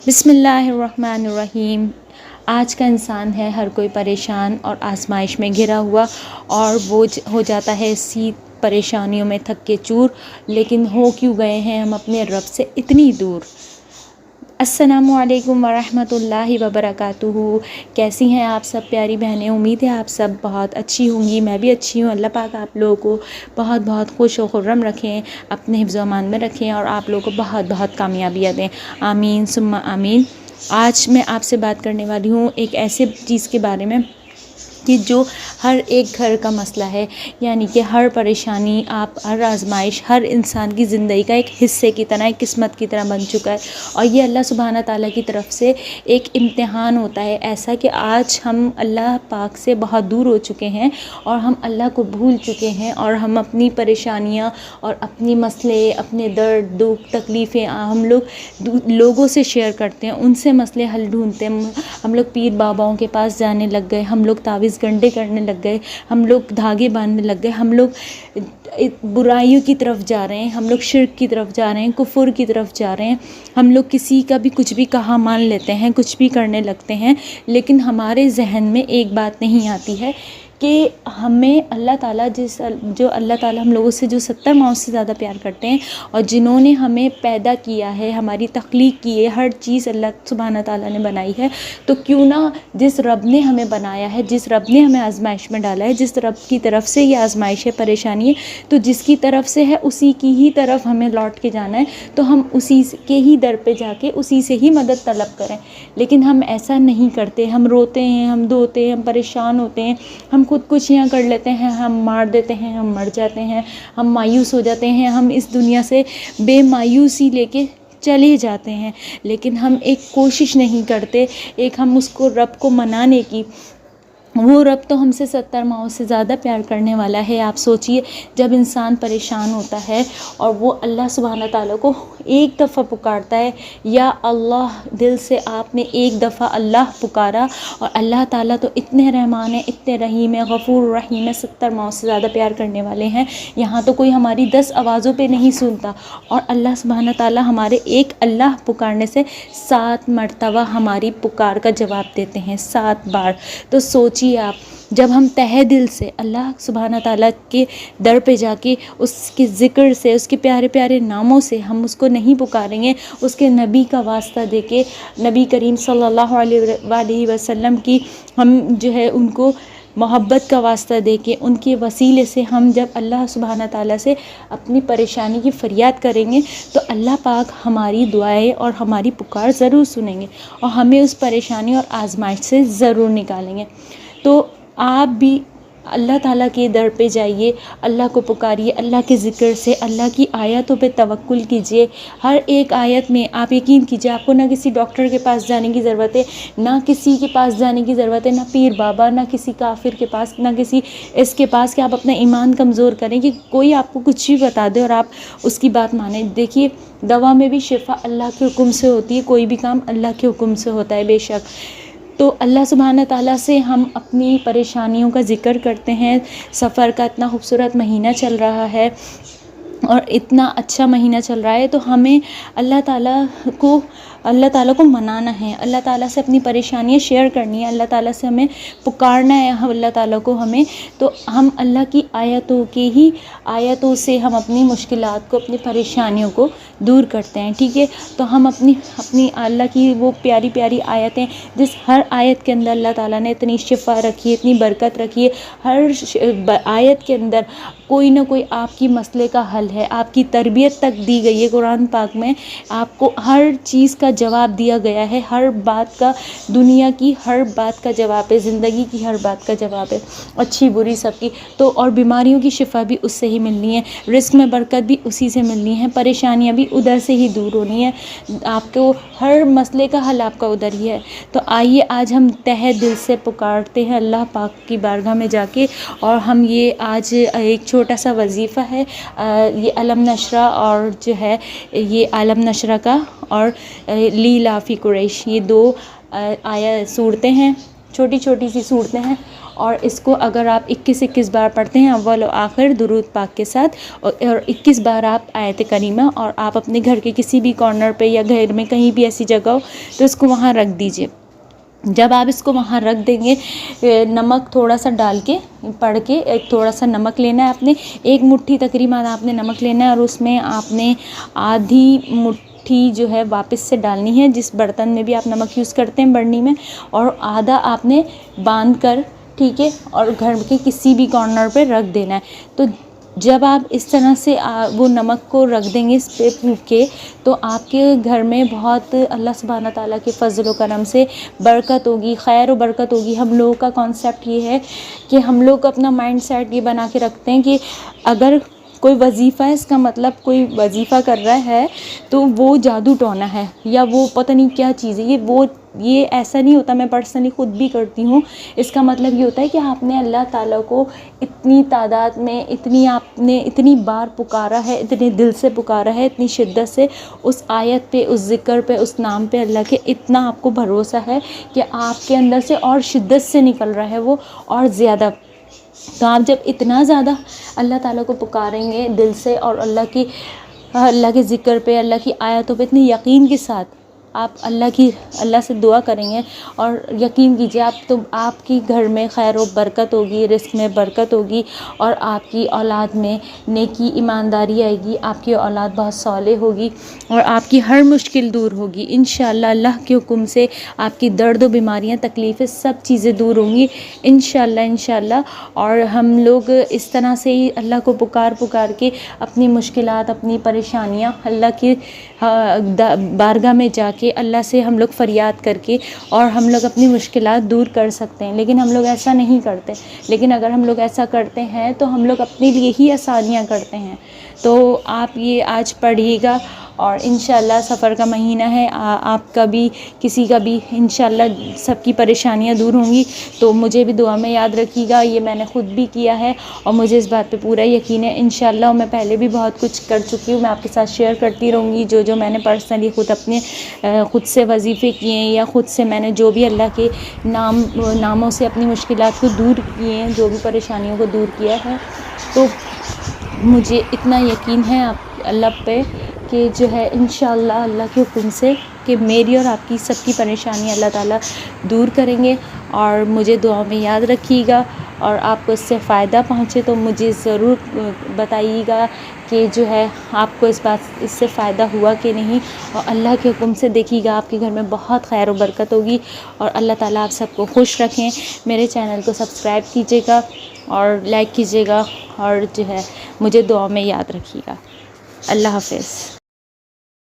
بسم اللہ الرحمن الرحیم۔ آج کا انسان ہے ہر کوئی پریشان اور آزمائش میں گھرا ہوا، اور وہ ہو جاتا ہے اسی پریشانیوں میں تھک کے چور۔ لیکن ہو کیوں گئے ہیں ہم اپنے رب سے اتنی دور؟ السلام علیکم ورحمۃ اللہ وبرکاتہ۔ کیسی ہیں آپ سب پیاری بہنیں؟ امید ہے آپ سب بہت اچھی ہوں گی، میں بھی اچھی ہوں۔ اللہ پاک آپ لوگوں کو بہت بہت خوش و خرم رکھیں، اپنے حفظ و امان میں رکھیں، اور آپ لوگوں کو بہت بہت کامیابیاں دیں، آمین ثم آمین۔ آج میں آپ سے بات کرنے والی ہوں ایک ایسے چیز کے بارے میں کہ جو ہر ایک گھر کا مسئلہ ہے، یعنی کہ ہر پریشانی، ہر آزمائش ہر انسان کی زندگی کا ایک حصے کی طرح، ایک قسمت کی طرح بن چکا ہے، اور یہ اللہ سبحانہ تعالیٰ کی طرف سے ایک امتحان ہوتا ہے ایسا کہ آج ہم اللہ پاک سے بہت دور ہو چکے ہیں، اور ہم اللہ کو بھول چکے ہیں، اور ہم اپنی پریشانیاں اور اپنی مسئلے، اپنے درد دکھ تکلیفیں ہم لوگوں سے شیئر کرتے ہیں، ان سے مسئلے حل ڈھونڈتے ہیں۔ ہم لوگ پیر باباؤں کے پاس جانے لگ گئے، ہم لوگ تعویذ گنڈے کرنے لگ گئے، ہم لوگ دھاگے باندھنے لگ گئے، ہم لوگ برائیوں کی طرف جا رہے ہیں، ہم لوگ شرک کی طرف جا رہے ہیں، کفر کی طرف جا رہے ہیں، ہم لوگ کسی کا بھی کچھ بھی کہا مان لیتے ہیں، کچھ بھی کرنے لگتے ہیں، لیکن ہمارے ذہن میں ایک بات نہیں آتی ہے کہ ہمیں اللہ تعالیٰ جو اللہ تعالیٰ ہم لوگوں سے جو 70 ماؤں سے زیادہ پیار کرتے ہیں، اور جنہوں نے ہمیں پیدا کیا ہے، ہماری تخلیق کی ہے، ہر چیز اللہ سبحانہ تعالیٰ نے بنائی ہے، تو کیوں نہ جس رب نے ہمیں بنایا ہے، جس رب نے ہمیں آزمائش میں ڈالا ہے، جس رب کی طرف سے یہ آزمائش ہے، پریشانی ہے، تو جس کی طرف سے ہے اسی کی ہی طرف ہمیں لوٹ کے جانا ہے، تو ہم اسی کے ہی در پہ جا کے اسی سے ہی مدد طلب کریں۔ لیکن ہم ایسا نہیں کرتے، ہم روتے ہیں، ہم دھوتے ہیں، ہم پریشان ہوتے ہیں، ہم خودکشیاں کر لیتے ہیں، ہم مار دیتے ہیں، ہم مر جاتے ہیں، ہم مایوس ہو جاتے ہیں، ہم اس دنیا سے بے مایوسی لے کے چلے جاتے ہیں، لیکن ہم ایک کوشش نہیں کرتے، ایک ہم اس کو رب کو منانے کی۔ وہ رب تو ہم سے 70 ماؤں سے زیادہ پیار کرنے والا ہے۔ آپ سوچئے، جب انسان پریشان ہوتا ہے اور وہ اللہ سبحانہ تعالیٰ کو ایک دفعہ پکارتا ہے، یا اللہ، دل سے آپ نے ایک دفعہ اللہ پکارا، اور اللہ تعالیٰ تو اتنے رحمان ہیں، اتنے رحیم ہیں، غفور رحیم ہیں، 70 ماؤں سے زیادہ پیار کرنے والے ہیں، یہاں تو کوئی ہماری 10 آوازوں پہ نہیں سنتا، اور اللہ سبحانہ تعالیٰ ہمارے ایک اللہ پکارنے سے 7 مرتبہ ہماری پکار کا جواب دیتے ہیں، 7 بار۔ تو سوچیے آپ، جب ہم تہہ دل سے اللہ سبحانہ تعالیٰ کے در پہ جا کے اس کے ذکر سے، اس کے پیارے پیارے ناموں سے ہم اس کو نہیں پکاریں گے، اس کے نبی کا واسطہ دے کے، نبی کریم صلی اللہ علیہ وآلہ وسلم کی ہم جو ہے ان کو محبت کا واسطہ دے کے، ان کے وسیلے سے ہم جب اللہ سبحانہ تعالیٰ سے اپنی پریشانی کی فریاد کریں گے، تو اللہ پاک ہماری دعائیں اور ہماری پکار ضرور سنیں گے، اور ہمیں اس پریشانی اور آزمائش سے ضرور نکالیں گے۔ تو آپ بھی اللہ تعالیٰ کے در پہ جائیے، اللہ کو پکاریے، اللہ کے ذکر سے، اللہ کی آیتوں پہ توکل کیجیے۔ ہر ایک آیت میں آپ یقین کیجیے، آپ کو نہ کسی ڈاکٹر کے پاس جانے کی ضرورت ہے، نہ کسی کے پاس جانے کی ضرورت ہے، نہ پیر بابا، نہ کسی کافر کے پاس، نہ کسی اس کے پاس کہ آپ اپنا ایمان کمزور کریں کہ کوئی آپ کو کچھ بھی بتا دے اور آپ اس کی بات مانیں۔ دیکھیے، دوا میں بھی شفا اللہ کے حکم سے ہوتی ہے، کوئی بھی کام اللہ کے حکم سے ہوتا ہے بے شک۔ تو اللہ سبحانہ تعالیٰ سے ہم اپنی پریشانیوں کا ذکر کرتے ہیں۔ سفر کا اتنا خوبصورت مہینہ چل رہا ہے، اور اتنا اچھا مہینہ چل رہا ہے، تو ہمیں اللہ تعالیٰ کو منانا ہے، اللہ تعالیٰ سے اپنی پریشانیاں شیئر کرنی ہے، اللہ تعالیٰ سے ہمیں پکارنا ہے، اللہ تعالیٰ کو ہمیں، تو ہم اللہ کی آیتوں سے ہم اپنی مشکلات کو، اپنی پریشانیوں کو دور کرتے ہیں، ٹھیک ہے؟ تو ہم اپنی اللہ کی وہ پیاری پیاری آیتیں، جس ہر آیت کے اندر اللہ تعالیٰ نے اتنی شفا رکھی ہے، اتنی برکت رکھی ہے، ہر آیت کے اندر کوئی نہ کوئی آپ کی مسئلے کا حل ہے، آپ کی تربیت تک دی گئی ہے، قرآن پاک میں آپ کو ہر چیز کا جواب دیا گیا ہے، ہر بات کا، دنیا کی ہر بات کا جواب ہے، زندگی کی ہر بات کا جواب ہے، اچھی بری سب کی، تو اور بیماریوں کی شفا بھی اس سے ہی ملنی ہے، رزق میں برکت بھی اسی سے ملنی ہے، پریشانیاں بھی ادھر سے ہی دور ہونی ہے، آپ کو ہر مسئلے کا حل آپ کا ادھر ہی ہے۔ تو آئیے آج ہم تہہ دل سے پکارتے ہیں اللہ پاک کی بارگاہ میں جا کے، اور ہم یہ آج ایک چھوٹا سا وظیفہ ہے، یہ علم نشرہ، اور جو ہے یہ عالم نشرہ کا، اور لیلافی قریش، یہ 2 صورتیں ہیں، چھوٹی چھوٹی سی صورتیں ہیں، اور اس کو اگر آپ 21 بار پڑھتے ہیں اول و آخر درود پاک کے ساتھ، اور 21 بار آپ آیت کریمہ، اور آپ اپنے گھر کے کسی بھی کارنر پہ یا گھر میں کہیں بھی ایسی جگہ ہو تو اس کو وہاں رکھ دیجئے۔ جب آپ اس کو وہاں رکھ دیں گے، نمک تھوڑا سا ڈال کے پڑھ کے، ایک تھوڑا سا نمک لینا ہے آپ نے، 1 مٹھی تقریباً آپ نے نمک لینا ہے، اور اس میں آپ نے آدھی مٹھی جو ہے واپس سے ڈالنی ہے، جس برتن میں بھی آپ نمک یوز کرتے ہیں برنی میں، اور آدھا آپ نے باندھ کر، ٹھیک ہے، اور گھر کے کسی بھی کارنر پہ رکھ دینا ہے۔ تو جب آپ اس طرح سے وہ نمک کو رکھ دیں گے اس پہ پھونک کے، تو آپ کے گھر میں بہت اللہ سبحانہ تعالیٰ کے فضل و کرم سے برکت ہوگی، خیر و برکت ہوگی۔ ہم لوگوں کا کانسیپٹ یہ ہے کہ ہم لوگ اپنا مائنڈ سیٹ یہ بنا کے رکھتے ہیں کہ اگر کوئی وظیفہ ہے، اس کا مطلب کوئی وظیفہ کر رہا ہے تو وہ جادو ٹونا ہے، یا وہ پتہ نہیں کیا چیز ہے، یہ ایسا نہیں ہوتا۔ میں پرسنلی خود بھی کرتی ہوں۔ اس کا مطلب یہ ہوتا ہے کہ آپ نے اللہ تعالیٰ کو اتنی تعداد میں، آپ نے اتنی بار پکارا ہے، اتنے دل سے پکارا ہے، اتنی شدت سے، اس آیت پہ، اس ذکر پہ، اس نام پہ اللہ کے اتنا آپ کو بھروسہ ہے کہ آپ کے اندر سے اور شدت سے نکل رہا ہے وہ، اور زیادہ۔ تو آپ جب اتنا زیادہ اللہ تعالیٰ کو پکاریں گے دل سے، اور اللہ کے ذکر پہ، اللہ کی آیتوں پہ اتنے یقین کے ساتھ آپ اللہ سے دعا کریں گے، اور یقین کیجیے آپ کی گھر میں خیر و برکت ہوگی، رزق میں برکت ہوگی، اور آپ کی اولاد میں نیکی ایمانداری آئے گی، آپ کی اولاد بہت صالح ہوگی، اور آپ کی ہر مشکل دور ہوگی انشاءاللہ۔ اللہ کے حکم سے آپ کی درد و بیماریاں، تکلیفیں، سب چیزیں دور ہوں گی انشاءاللہ۔ اور ہم لوگ اس طرح سے ہی اللہ کو پکار کے اپنی مشکلات، اپنی پریشانیاں اللہ کی بارگاہ میں جا کے اللہ سے ہم لوگ فریاد کر کے، اور ہم لوگ اپنی مشکلات دور کر سکتے ہیں، لیکن ہم لوگ ایسا نہیں کرتے۔ لیکن اگر ہم لوگ ایسا کرتے ہیں تو ہم لوگ اپنے لیے ہی آسانیاں کرتے ہیں۔ تو آپ یہ آج پڑھیے گا، اور انشاءاللہ سفر کا مہینہ ہے، آپ کا بھی کسی کا بھی انشاءاللہ سب کی پریشانیاں دور ہوں گی۔ تو مجھے بھی دعا میں یاد رکھیے گا، یہ میں نے خود بھی کیا ہے، اور مجھے اس بات پہ پورا یقین ہے انشاءاللہ۔ اور میں پہلے بھی بہت کچھ کر چکی ہوں، میں آپ کے ساتھ شیئر کرتی رہوں گی، جو میں نے پرسنلی خود سے وظیفے کیے ہیں، یا خود سے میں نے جو بھی اللہ کے ناموں سے اپنی مشکلات کو دور کیے ہیں، جو بھی پریشانیوں کو دور کیا ہے۔ تو مجھے اتنا یقین ہے اللہ پہ کہ جو ہے انشاءاللہ اللہ کے حکم سے کہ میری اور آپ کی سب کی پریشانی اللہ تعالیٰ دور کریں گے۔ اور مجھے دعا میں یاد رکھیے گا، اور آپ کو اس سے فائدہ پہنچے تو مجھے ضرور بتائیے گا کہ جو ہے آپ کو اس سے فائدہ ہوا کہ نہیں، اور اللہ کے حکم سے دیکھیے گا آپ کے گھر میں بہت خیر و برکت ہوگی، اور اللہ تعالیٰ آپ سب کو خوش رکھیں۔ میرے چینل کو سبسکرائب کیجیے گا، اور لائک کیجیے گا، اور جو ہے مجھے دعا میں یاد رکھیے گا۔ اللہ حافظ۔